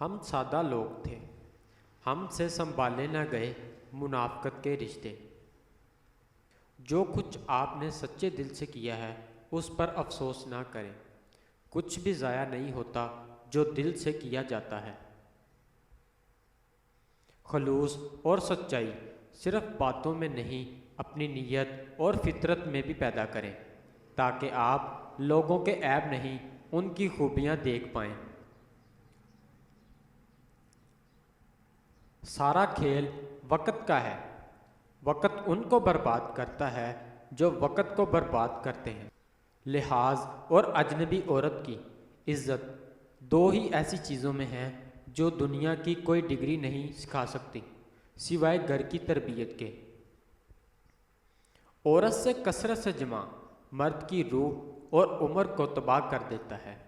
ہم سادہ لوگ تھے، ہم سے سنبھالے نہ گئے منافقت کے رشتے۔ جو کچھ آپ نے سچے دل سے کیا ہے اس پر افسوس نہ کریں، کچھ بھی ضائع نہیں ہوتا جو دل سے کیا جاتا ہے۔ خلوص اور سچائی صرف باتوں میں نہیں، اپنی نیت اور فطرت میں بھی پیدا کریں تاکہ آپ لوگوں کے عیب نہیں، ان کی خوبیاں دیکھ پائیں۔ سارا کھیل وقت کا ہے، وقت ان کو برباد کرتا ہے جو وقت کو برباد کرتے ہیں۔ لحاظ اور اجنبی عورت کی عزت دو ہی ایسی چیزوں میں ہیں جو دنیا کی کوئی ڈگری نہیں سکھا سکتی سوائے گھر کی تربیت کے۔ عورت سے کثرت سے جمع مرد کی روح اور عمر کو تباہ کر دیتا ہے۔